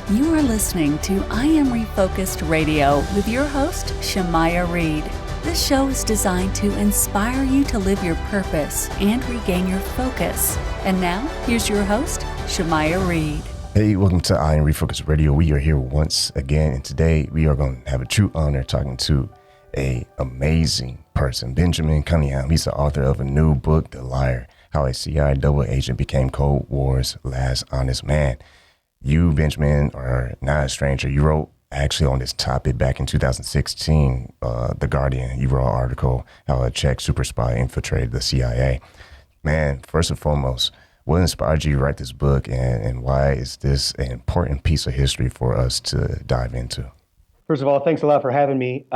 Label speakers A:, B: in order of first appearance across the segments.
A: You are listening to I Am Refocused Radio with your host, Shamaya Reed. This show is designed to inspire you to live your purpose and regain your focus. And now, here's your host, Shamaya Reed.
B: Hey, welcome to I Am Refocused Radio. We are here once again, and today we are going to have a true honor talking to an amazing person, Benjamin Cunningham. He's the author of a new book, The Liar, How a CIA Double Agent Became Cold War's Last Honest Man. You, Benjamin, are not a stranger. You wrote actually on this topic back in 2016, The Guardian. You wrote an article, how a Czech super spy infiltrated the CIA. Man, first and foremost, what inspired you to write this book, and why is this an important piece of history for us to dive into?
C: First of all, thanks a lot for having me.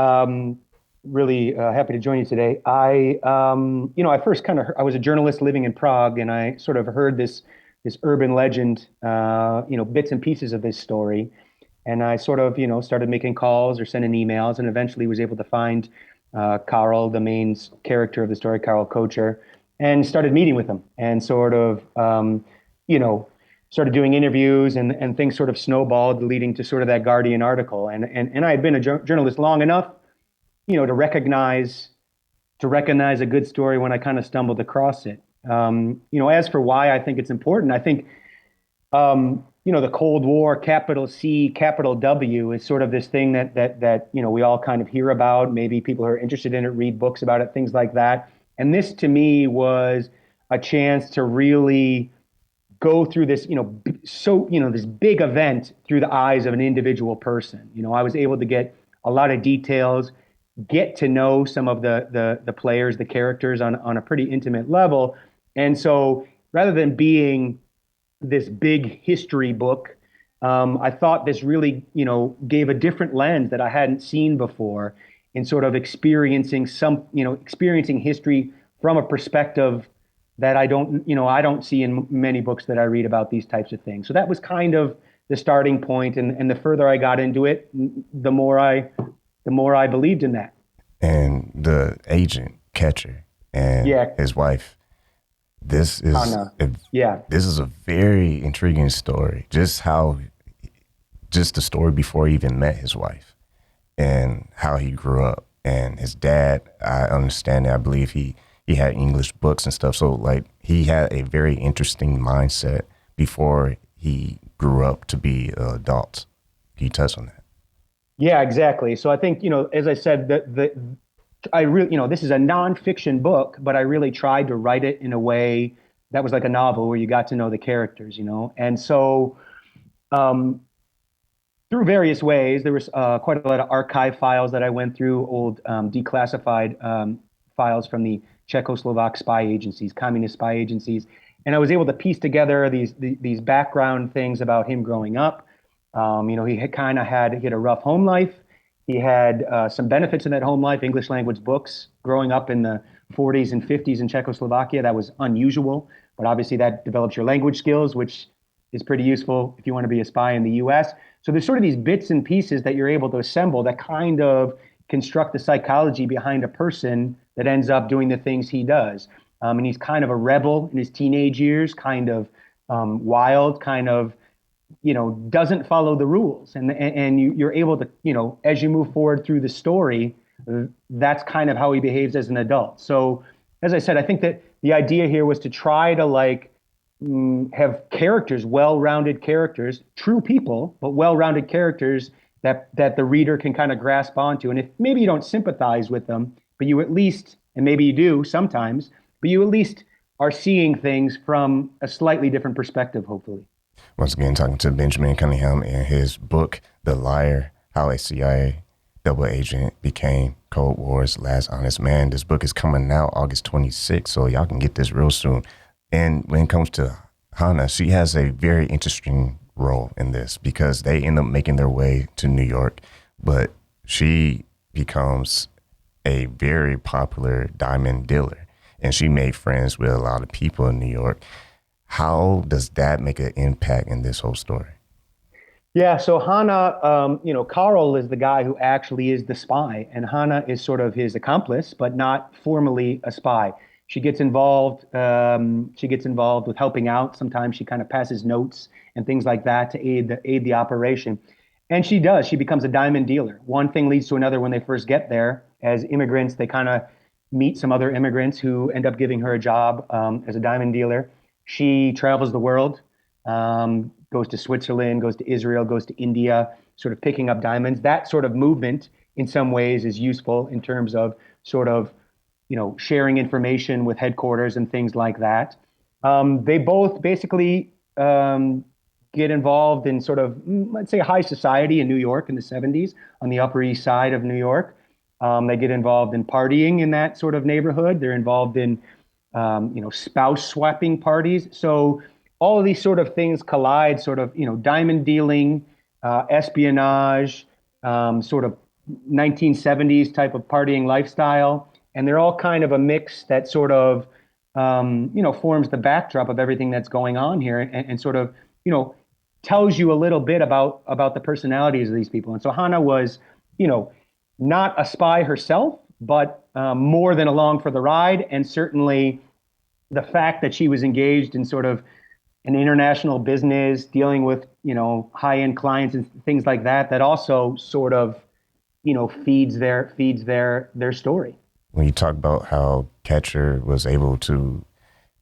C: Really happy to join you today. I first I was a journalist living in Prague, and I sort of heard this urban legend, bits and pieces of this story. And I sort of, started making calls or sending emails, and eventually was able to find Karel, the main character of the story, Karel Koecher, and started meeting with him and sort of, started doing interviews, and things sort of snowballed, leading to sort of that Guardian article. And I had been a journalist long enough, to recognize a good story when I kind of stumbled across it. As for why I think it's important, I think, the Cold War, capital C, capital W, is sort of this thing that we all kind of hear about. Maybe people who are interested in it read books about it, things like that. And this, to me, was a chance to really go through this, this big event through the eyes of an individual person. I was able to get a lot of details, get to know some of the players, the characters on a pretty intimate level. And so rather than being this big history book, I thought this really, gave a different lens that I hadn't seen before in sort of experiencing history from a perspective that I don't see in many books that I read about these types of things. So that was kind of the starting point. And the further I got into it, the more I believed in that.
B: And the agent, Koecher, and his wife, this is
C: Hana.
B: This is a very intriguing story. Just the story before he even met his wife, and how he grew up, and his dad. I understand that. I believe he had English books and stuff. So like he had a very interesting mindset before he grew up to be an adult. Can you touch on that?
C: Yeah, exactly. So I think, as I said, I really, this is a nonfiction book, but I really tried to write it in a way that was like a novel where you got to know the characters, And so through various ways, there was quite a lot of archive files that I went through, old declassified files from the Czechoslovak spy agencies, communist spy agencies. And I was able to piece together these background things about him growing up. He had a rough home life. He had some benefits in that home life, English language books. Growing up in the 40s and 50s in Czechoslovakia, that was unusual. But obviously that develops your language skills, which is pretty useful if you want to be a spy in the US. So there's sort of these bits and pieces that you're able to assemble that kind of construct the psychology behind a person that ends up doing the things he does. And he's kind of a rebel in his teenage years, kind of wild, kind of, doesn't follow the rules. And you're able to, as you move forward through the story, that's kind of how he behaves as an adult. So, as I said, I think that the idea here was to try to have characters, well-rounded characters, true people, but well-rounded characters that the reader can kind of grasp onto. And if maybe you don't sympathize with them, but you at least, and maybe you do sometimes, but you at least are seeing things from a slightly different perspective, hopefully.
B: Once again, talking to Benjamin Cunningham in his book, The Liar, How a CIA Double Agent Became Cold War's Last Honest Man. This book is coming out August 26th, so y'all can get this real soon. And when it comes to Hana, she has a very interesting role in this because they end up making their way to New York, but she becomes a very popular diamond dealer, and she made friends with a lot of people in New York. How does that make an impact in this whole story?
C: Yeah, so Hana, Karel is the guy who actually is the spy, and Hana is sort of his accomplice, but not formally a spy. She gets involved. She gets involved with helping out. Sometimes she kind of passes notes and things like that to aid the operation. And she does. She becomes a diamond dealer. One thing leads to another when they first get there. As immigrants, they kind of meet some other immigrants who end up giving her a job as a diamond dealer. She travels the world, goes to Switzerland, goes to Israel, goes to India, sort of picking up diamonds. That sort of movement, in some ways, is useful in terms of sort of, sharing information with headquarters and things like that. They both basically get involved in sort of, let's say, high society in New York in the 70s on the Upper East Side of New York. They get involved in partying in that sort of neighborhood. They're involved in, spouse swapping parties. So all of these sort of things collide, sort of, diamond dealing, espionage, sort of 1970s type of partying lifestyle. And they're all kind of a mix that sort of, forms the backdrop of everything that's going on here and sort of, tells you a little bit about the personalities of these people. And so Hana was, not a spy herself, but more than along for the ride. And certainly the fact that she was engaged in sort of an international business, dealing with, high-end clients and things like that, that also sort of, feeds their story.
B: When you talk about how Koecher was able to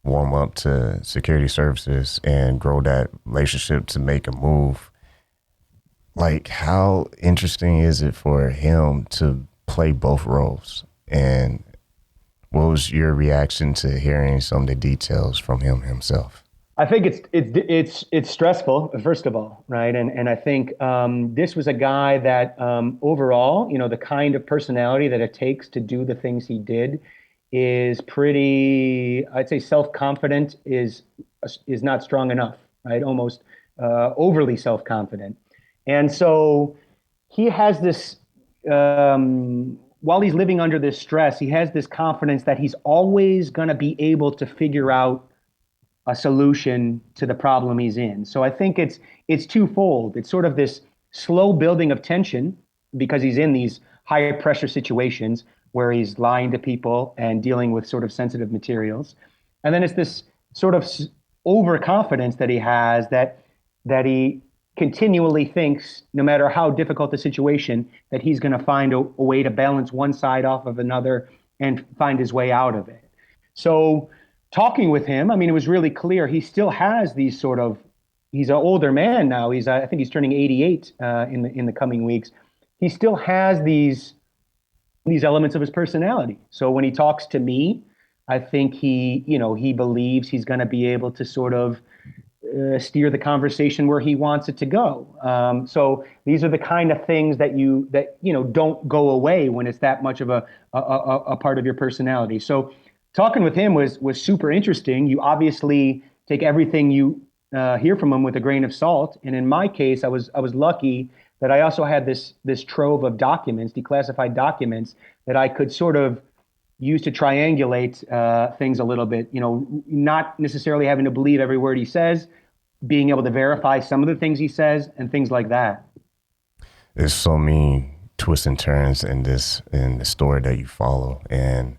B: warm up to security services and grow that relationship to make a move, like how interesting is it for him to play both roles? And what was your reaction to hearing some of the details from him himself?
C: I think it's stressful, first of all, right? And I think this was a guy that overall, the kind of personality that it takes to do the things he did is pretty, I'd say self-confident is not strong enough, right? Almost overly self-confident. And so he has this, while he's living under this stress, he has this confidence that he's always going to be able to figure out a solution to the problem he's in. So I think it's twofold. It's sort of this slow building of tension because he's in these high pressure situations where he's lying to people and dealing with sort of sensitive materials. And then it's this sort of overconfidence that he has that he continually thinks, no matter how difficult the situation, that he's going to find a way to balance one side off of another and find his way out of it. So talking with him, I mean, it was really clear he still has these sort of, he's an older man now. I think he's turning 88 in the coming weeks. He still has these elements of his personality. So when he talks to me, I think he believes he's going to be able to sort of steer the conversation where he wants it to go. So these are the kind of things that don't go away when it's that much of a part of your personality. So talking with him was super interesting. You obviously take everything you hear from him with a grain of salt. And in my case, I was lucky that I also had this trove of documents, declassified documents, that I could sort of use to triangulate things a little bit. Not necessarily having to believe every word he says, being able to verify some of the things he says, and things like that.
B: There's so many twists and turns in the story that you follow, and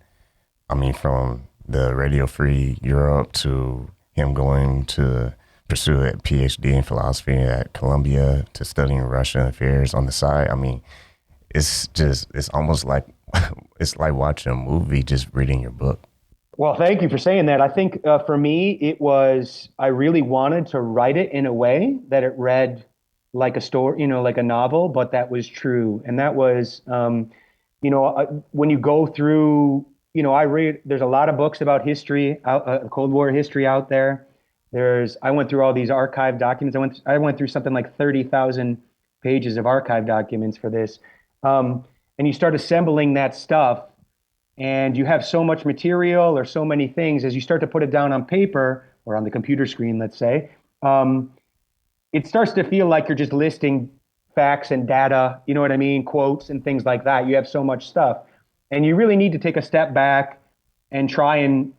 B: I mean, from the Radio Free Europe to him going to pursue a PhD in philosophy at Columbia to studying Russian affairs on the side. I mean, it's almost like, it's like watching a movie, just reading your book.
C: Well, thank you for saying that. I think for me, I really wanted to write it in a way that it read like a story, like a novel, but that was true. And that was, when you go through, there's a lot of books about history, Cold War history out there. I went through all these archive documents. I went through something like 30,000 pages of archive documents for this. And you start assembling that stuff, and you have so much material or so many things. As you start to put it down on paper or on the computer screen, let's say, it starts to feel like you're just listing facts and data, you know what I mean, quotes and things like that. You have so much stuff. And you really need to take a step back and try and,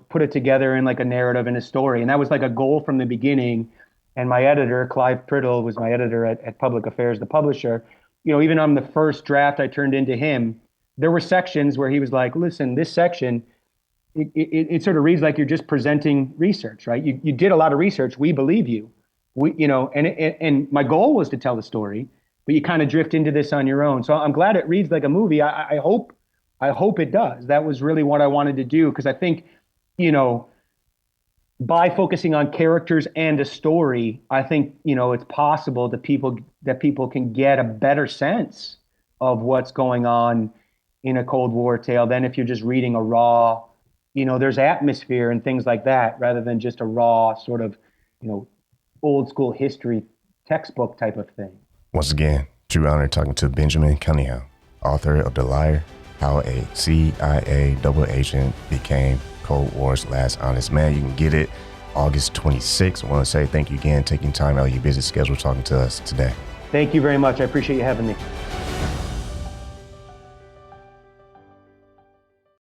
C: put it together in like a narrative and a story. And that was like a goal from the beginning. And my editor, Clive Priddle, was my editor at Public Affairs, the publisher. Even on the first draft I turned into him, there were sections where he was like, listen, this section, it sort of reads like you're just presenting research, right? You did a lot of research. We believe you. And my goal was to tell the story, but you kind of drift into this on your own. So I'm glad it reads like a movie. I hope it does. That was really what I wanted to do, because I think, by focusing on characters and a story, I think, it's possible that people can get a better sense of what's going on in a Cold War tale than if you're just reading a raw, there's atmosphere and things like that, rather than just a raw sort of, old school history textbook type of thing.
B: Once again, true honor talking to Benjamin Cunningham, author of The Liar, How a CIA Double Agent Became Cold War's Last Honest Man. You can get it August 26th. I want to say thank you again, taking time out of your busy schedule talking to us today.
C: Thank you very much. I appreciate you having me.